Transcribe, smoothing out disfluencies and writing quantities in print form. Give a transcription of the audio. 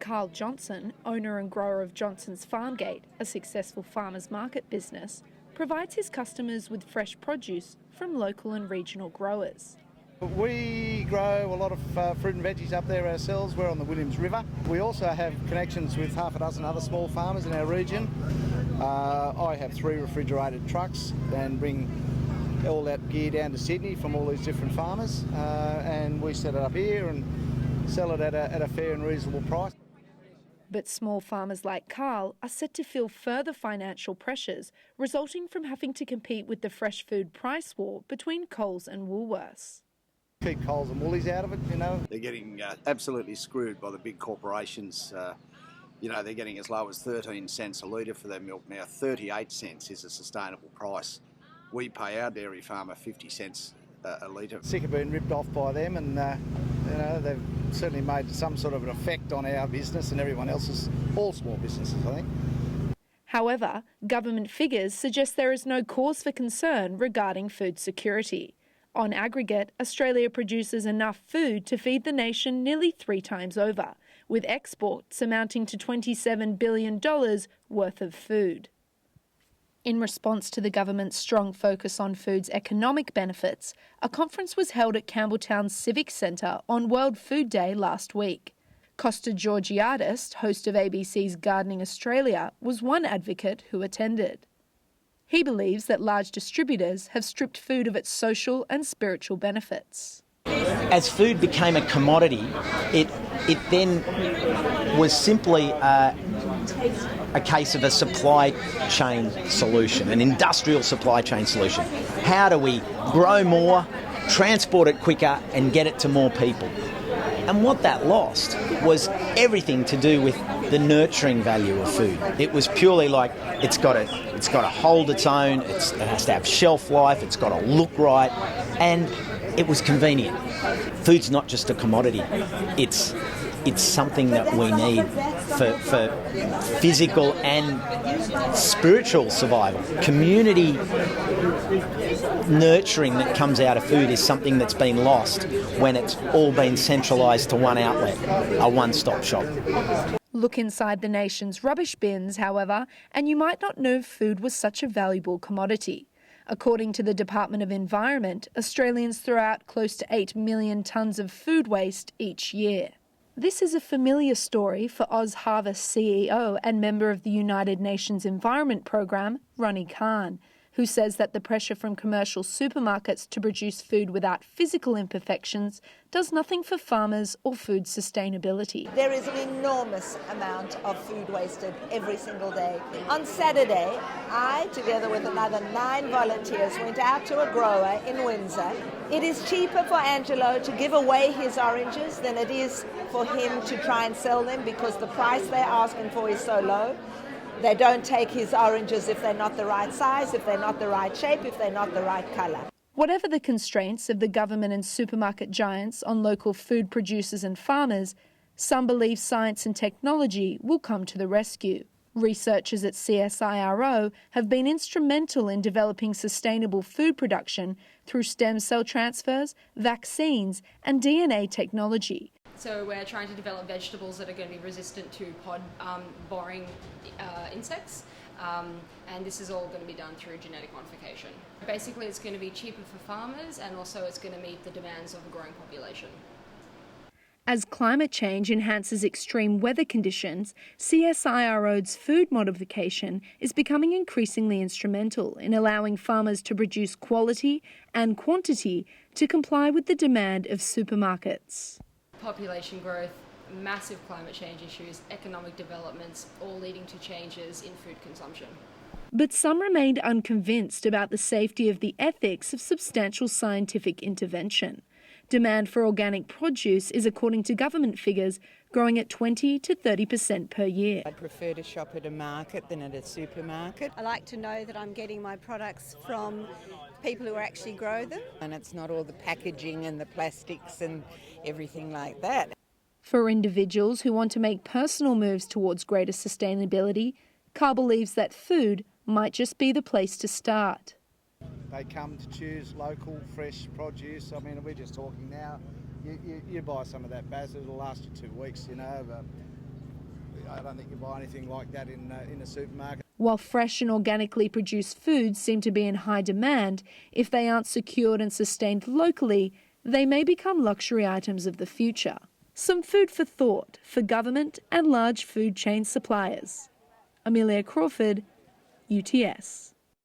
Carl Johnson, owner and grower of Johnson's Farmgate, a successful farmers market business, provides his customers with fresh produce from local and regional growers. We grow a lot of fruit and veggies up there ourselves. We're on the Williams River. We also have connections with half a dozen other small farmers in our region. I have 3 refrigerated trucks and bring all that gear down to Sydney from all these different farmers, and we set it up here and sell it at a fair and reasonable price. But small farmers like Carl are set to feel further financial pressures resulting from having to compete with the fresh food price war between Coles and Woolworths. Keep Coles and Woolies out of it, you know. They're getting absolutely screwed by the big corporations. They're getting as low as 13 cents a litre for their milk now. 38 cents is a sustainable price. We pay our dairy farmer 50 cents a litre. Sick of being ripped off by them, and they've certainly made some sort of an effect on our business and everyone else's, all small businesses, I think. However, government figures suggest there is no cause for concern regarding food security. On aggregate, Australia produces enough food to feed the nation nearly 3 times over, with exports amounting to $27 billion worth of food. In response to the government's strong focus on food's economic benefits, a conference was held at Campbelltown's Civic Centre on World Food Day last week. Costa Georgiadis, host of ABC's Gardening Australia, was one advocate who attended. He believes that large distributors have stripped food of its social and spiritual benefits. As food became a commodity, it then was simply a case of a supply chain solution, an industrial supply chain solution. How do we grow more, transport it quicker and get it to more people? And what that lost was everything to do with the nurturing value of food. It was purely like it's got to hold its own, it has to have shelf life, it's got to look right, and it was convenient. Food's not just a commodity, it's something that we need for physical and spiritual survival. Community nurturing that comes out of food is something that's been lost when it's all been centralised to one outlet, a one-stop shop. Look inside the nation's rubbish bins, however, and you might not know food was such a valuable commodity. According to the Department of Environment, Australians throw out close to 8 million tonnes of food waste each year. This is a familiar story for OzHarvest CEO and member of the United Nations Environment Programme, Ronnie Khan, who says that the pressure from commercial supermarkets to produce food without physical imperfections does nothing for farmers or food sustainability. There is an enormous amount of food wasted every single day. On Saturday, I, together with another 9 volunteers, went out to a grower in Windsor. It is cheaper for Angelo to give away his oranges than it is for him to try and sell them because the price they're asking for is so low. They don't take his oranges if they're not the right size, if they're not the right shape, if they're not the right colour. Whatever the constraints of the government and supermarket giants on local food producers and farmers, some believe science and technology will come to the rescue. Researchers at CSIRO have been instrumental in developing sustainable food production through stem cell transfers, vaccines and DNA technology. So we're trying to develop vegetables that are going to be resistant to pod-boring insects, and this is all going to be done through genetic modification. Basically, it's going to be cheaper for farmers, and also it's going to meet the demands of a growing population. As climate change enhances extreme weather conditions, CSIRO's food modification is becoming increasingly instrumental in allowing farmers to produce quality and quantity to comply with the demand of supermarkets. Population growth, massive climate change issues, economic developments, all leading to changes in food consumption. But some remained unconvinced about the safety of the ethics of substantial scientific intervention. Demand for organic produce is, according to government figures, growing at 20 to 30% per year. I'd prefer to shop at a market than at a supermarket. I like to know that I'm getting my products from people who actually grow them. And it's not all the packaging and the plastics and everything like that. For individuals who want to make personal moves towards greater sustainability, Carl believes that food might just be the place to start. They come to choose local, fresh produce. I mean, we're just talking now. You buy some of that basil, it'll last you 2 weeks, you know. I don't think you buy anything like that in a supermarket. While fresh and organically produced foods seem to be in high demand, if they aren't secured and sustained locally, they may become luxury items of the future. Some food for thought for government and large food chain suppliers. Amelia Crawford, UTS.